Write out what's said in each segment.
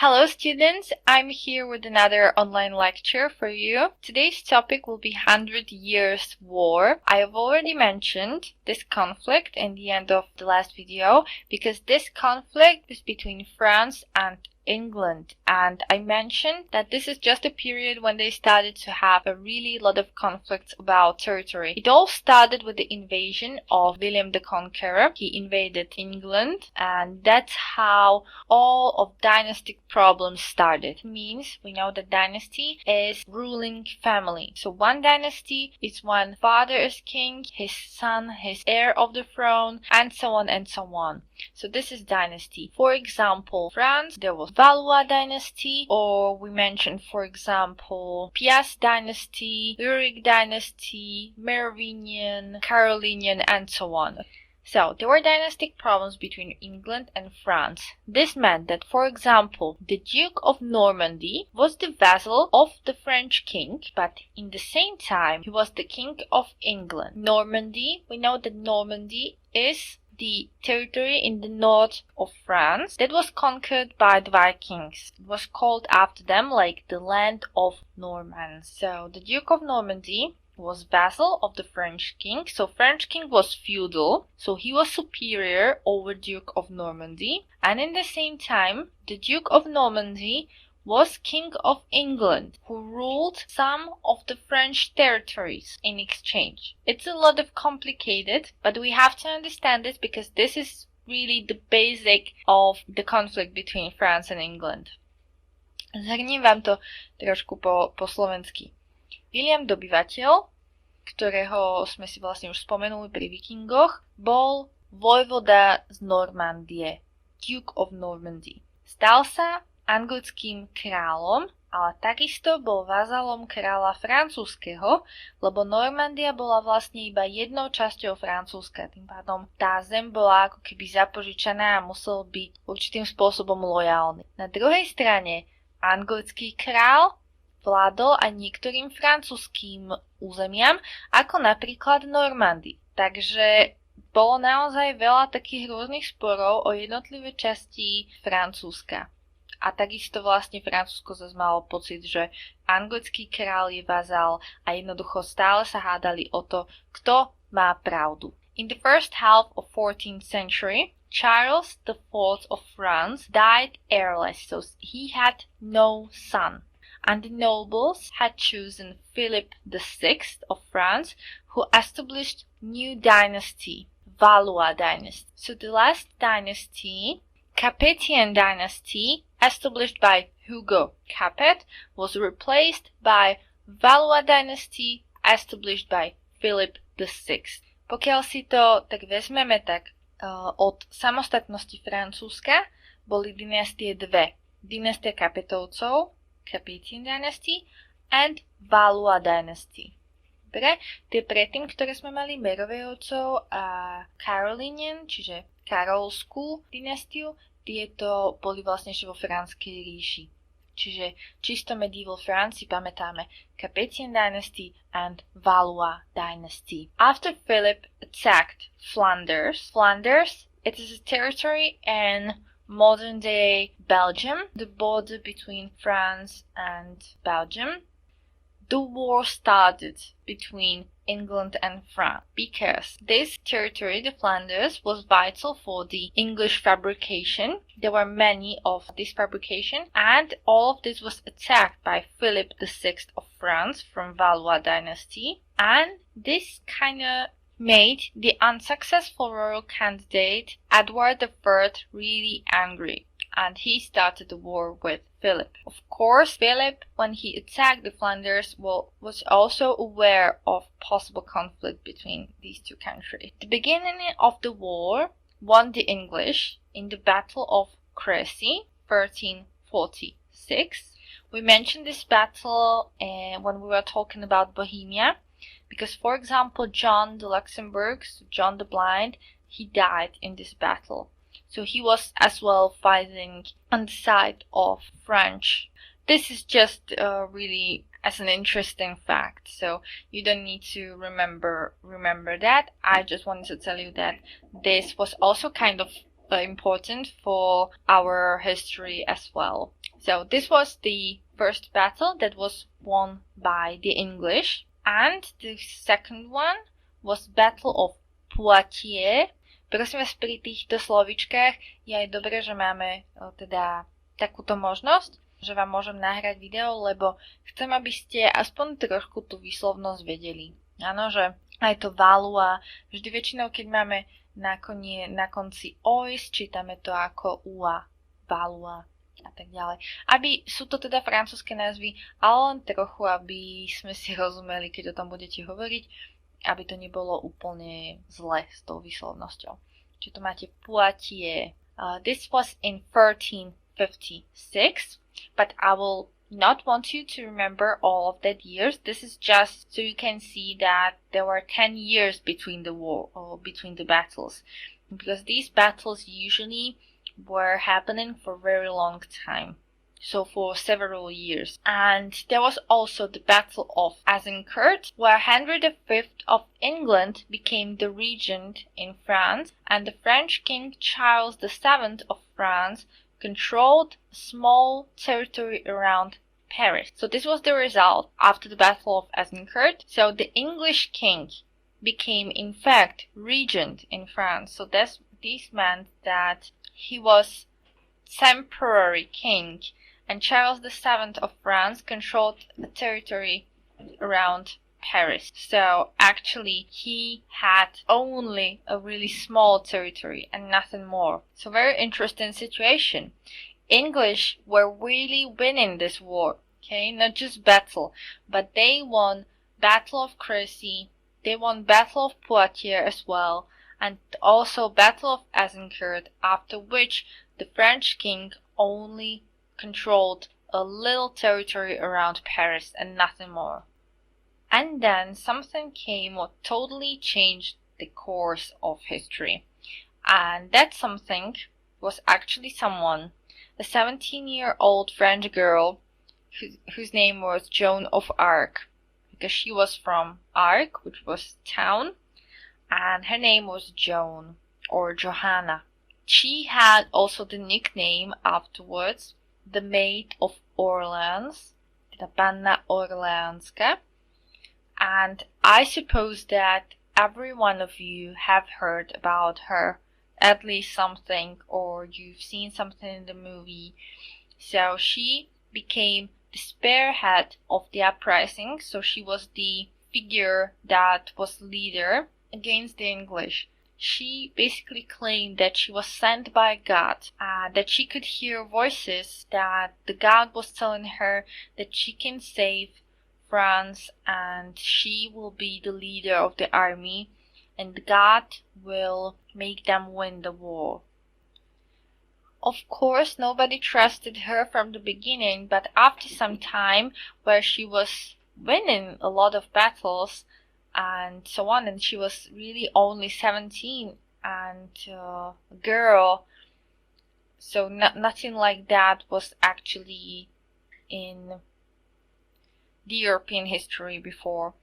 Hello students, I'm here with another online lecture for you. Today's topic will be 100 Years War. I have already mentioned this conflict in the end of the last video because this conflict is between France and England, and I mentioned that this is just a period when they started to have a really lot of conflicts about territory. It all started with the invasion of William the Conqueror. He invaded England, and that's how all of dynastic problems started. It means we know that dynasty is ruling family. So one dynasty is when father is king, his son, his heir of the throne, and so on and so on. So this is dynasty. For example, France, there was Valois dynasty, or we mentioned, for example, Piast dynasty, Rurik dynasty, Merovingian, Carolingian, and so on. So, there were dynastic problems between England and France. This meant that, for example, the Duke of Normandy was the vassal of the French king, but in the same time, he was the king of England. Normandy, we know that Normandy is the territory in the north of France that was conquered by the Vikings. It was called after them like the land of Normans. So the Duke of Normandy was vassal of the French king. So French king was feudal, so he was superior over Duke of Normandy. And in the same time, the Duke of Normandy was King of England, who ruled some of the French territories in exchange. It's a lot of complicated, but we have to understand this because this is really the basic of the conflict between France and England. Zhrním vám to trošku po slovensky. William Dobyvateľ, ktorého sme si vlastne už spomenuli pri Vikingoch, bol vojvoda z Normandie, Duke of Normandy. Stal sa anglickým kráľom, ale takisto bol vazalom kráľa francúzskeho, lebo Normandia bola vlastne iba jednou časťou Francúzska. Tým pádom tá zem bola ako keby zapožičaná a musel byť určitým spôsobom lojálny. Na druhej strane anglický kráľ vládol aj niektorým francúzským územiam, ako napríklad Normandii. Takže bolo naozaj veľa takých rôznych sporov o jednotlivé časti Francúzska. A takisto vlastne Francúzsko zase malo pocit, že anglický kráľ je vazal a jednoducho stále sa hádali o to, kto má pravdu. In the first half of 14th century, Charles IV of France died heirless, so he had no son. And the nobles had chosen Philip VI of France, who established new dynasty, Valois dynasty. So the last dynasty, Capetian dynasty, established by Hugo Capet, was replaced by Valois dynasty, established by Philip VI. Pokiaľ si to tak vezmeme, tak od samostatnosti Francúzska boli dynastie dve. Dynastia Capetovcov, Capetian dynasty, and Valois dynasty. Dobre, tie predtým, ktoré sme mali Merovejovcov a Carolingian, čiže Karolskú dynastiu, tieto boli vlastne ešte vo Franskej ríši. Čiže čisto medieval France si pamätáme Capetian dynasty and Valois dynasty. After Philip attacked Flanders, it is a territory in modern-day Belgium, the border between France and Belgium. The war started between England and France because this territory, the Flanders, was vital for the English fabrication. There were many of this fabrication, and all of this was attacked by Philip VI of France from Valois dynasty, and this kind of made the unsuccessful royal candidate Edward III really angry, and he started the war with Philip. Of course, Philip, when he attacked the Flanders, was also aware of possible conflict between these two countries. At the beginning of the war won the English in the Battle of Crécy, 1346. We mentioned this battle when we were talking about Bohemia, because, for example, John the Luxembourg, John the Blind, he died in this battle. So he was as well fighting on the side of French. This is just really as an interesting fact, so you don't need to remember that. I just wanted to tell you that this was also kind of important for our history as well. So this was the first battle that was won by the English, and the second one was Battle of Poitiers. Prosím vás, pri týchto slovíčkach je aj dobré, že máme teda takúto možnosť, že vám môžem nahrať video, lebo chcem, aby ste aspoň trošku tú výslovnosť vedeli. Áno, že aj to Valois, vždy väčšinou, keď máme na konci ois, čítame to ako ua, Valois a tak ďalej. Sú to teda francúzske názvy, ale len trochu, aby sme si rozumeli, keď o tom budete hovoriť, aby to nebolo úplne zle s tou výslovnosťou. Čiže tu máte Poitiers. This was in 1356, but I will not want you to remember all of that years. This is just so you can see that there were 10 years between the war or between the battles, because these battles usually were happening for a very long time. So for several years. And there was also the Battle of Azincourt, where Henry V of England became the regent in France, and the French King Charles VII of France controlled a small territory around Paris. So this was the result after the Battle of Azincourt. So the English king became in fact regent in France. So this meant that he was temporary king, and Charles VII of France controlled the territory around Paris. So actually he had only a really small territory and nothing more. So very interesting situation. English were really winning this war, okay? Not just battle, but they won Battle of Crécy, they won Battle of Poitiers as well, and also Battle of Azincourt, after which the French king only controlled a little territory around Paris and nothing more. And then something came what totally changed the course of history. And that something was actually someone, a 17-year-old French girl whose name was Joan of Arc, because she was from Arc, which was town, and her name was Joan or Johanna. She had also the nickname afterwards, the Maid of Orleans, teda Panna Orleánska, and I suppose that every one of you have heard about her, at least something, or you've seen something in the movie. So she became the spearhead of the uprising, so she was the figure that was leader against the English. She basically claimed that she was sent by God, that she could hear voices, that the God was telling her that she can save France and she will be the leader of the army and God will make them win the war. Of course, nobody trusted her from the beginning, but after some time where she was winning a lot of battles, and so on, and she was really only 17 and a girl, so nothing like that was actually in the European history before.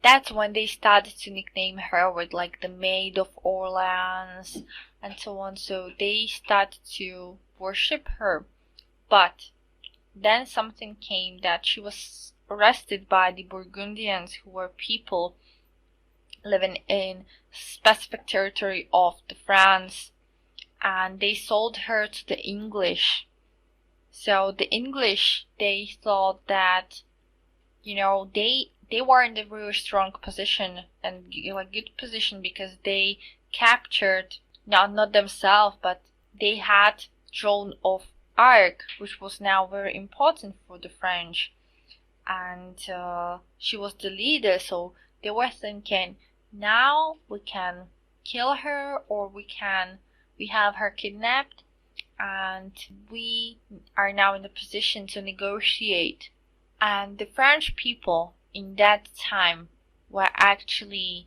That's when they started to nickname her with like the Maid of Orleans and so on, so they started to worship her. But then something came, that she was arrested by the Burgundians, who were people living in specific territory of the France, and they sold her to the English. So the English, they thought that, you know, they were in a really strong position and a good position because they captured, not themselves, but they had Joan of Arc, which was now very important for the French. And she was the leader, so they were thinking, now we can kill her, or we have her kidnapped, and we are now in a position to negotiate. And the French people in that time were actually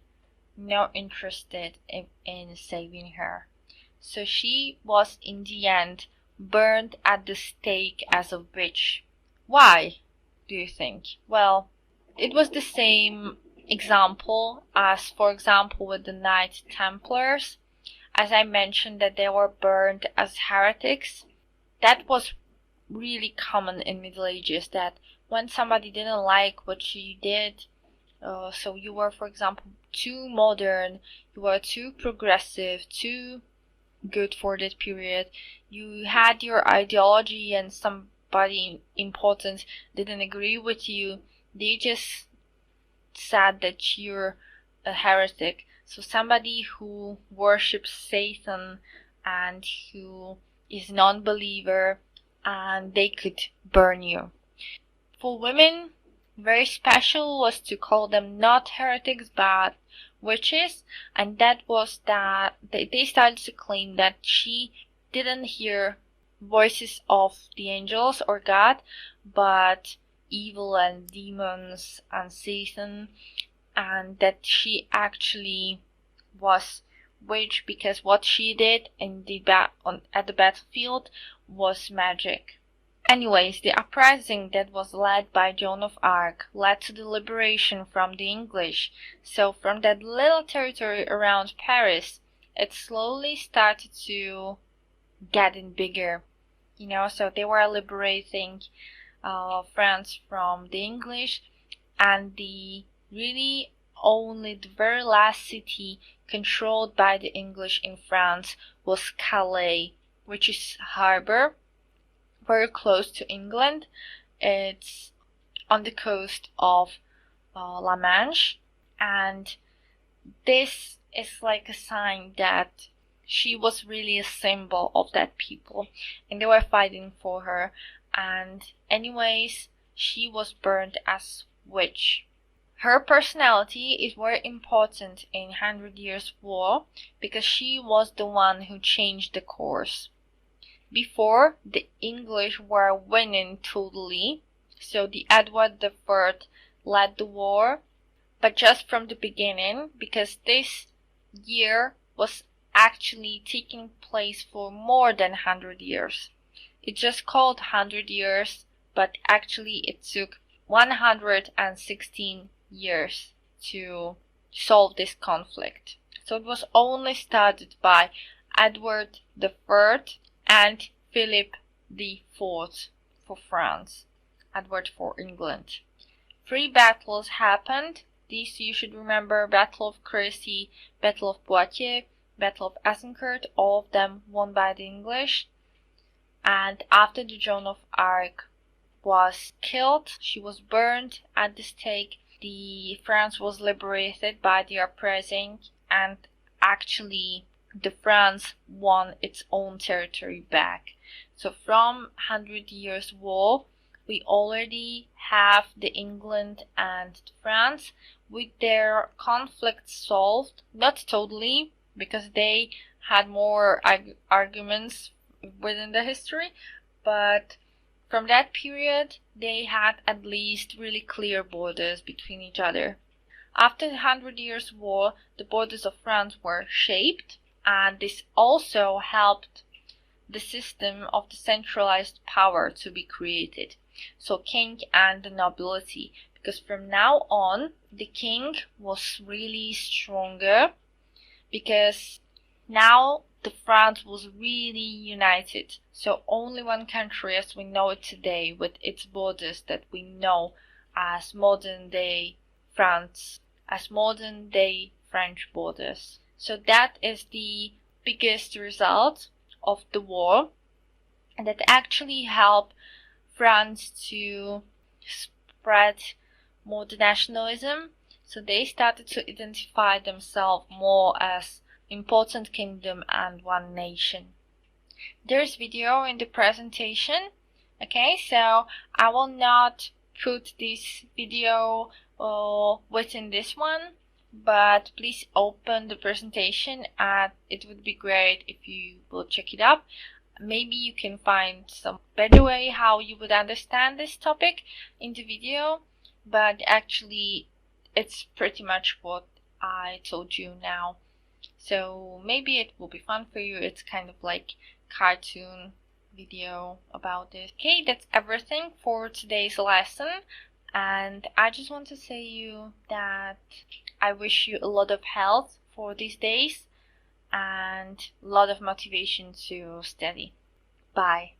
not interested in saving her. So she was in the end burned at the stake as a witch. Why do you think? Well, it was the same example as, for example, with the Knights Templars. as I mentioned, that they were burned as heretics. That was really common in Middle Ages, that when somebody didn't like what you did, so you were, for example, too modern, you were too progressive, too good for that period, you had your ideology and somebody important didn't agree with you, they just said that you're a heretic. So somebody who worships Satan and who is non-believer, and they could burn you. For women, very special was to call them not heretics but witches, and that was that they started to claim that she didn't hear voices of the angels or God, but evil and demons and Satan, and that she actually was witch because what she did in the at the battlefield was magic. Anyways, the uprising that was led by Joan of Arc led to the liberation from the English. So from that little territory around Paris, it slowly started to getting bigger. So they were liberating France from the English, and the really only the very last city controlled by the English in France was Calais, which is harbor, very close to England. It's on the coast of La Manche, and this is like a sign that she was really a symbol of that people, and they were fighting for her. And anyways, she was burned as witch. Her personality is very important in 100 Years' War because she was the one who changed the course. Before, the English were winning totally, so the Edward III led the war, but just from the beginning, because this year was actually taking place for more than 100 years. It's just called 100 years, but actually it took 116 years to solve this conflict. So it was only started by Edward III and Philip IV for France, Edward for England. 3 battles happened. These you should remember: Battle of Crécy, Battle of Poitiers, Battle of Azincourt, all of them won by the English. And after the Joan of Arc was killed, she was burned at the stake, France was liberated by the uprising, and actually the France won its own territory back. So from 100 Years' War, we already have the England and France with their conflict solved, not totally, because they had more arguments within the history, but from that period they had at least really clear borders between each other. After the 100 Years' War, the borders of France were shaped, and this also helped the system of the centralized power to be created, so king and the nobility, because from now on the king was really stronger, because now the France was really united. So only one country as we know it today, with its borders that we know as modern day France, as modern day French borders. So that is the biggest result of the war, and that actually helped France to spread more the nationalism. So they started to identify themselves more as important kingdom and one nation. There's video in the presentation. Okay, so I will not put this video within this one, but please open the presentation, and it would be great if you will check it up. Maybe you can find some better way how you would understand this topic in the video, but actually it's pretty much what I told you now. So maybe it will be fun for you. It's kind of like cartoon video about this. Okay, that's everything for today's lesson, and I just want to say you that I wish you a lot of health for these days, and a lot of motivation to study. Bye.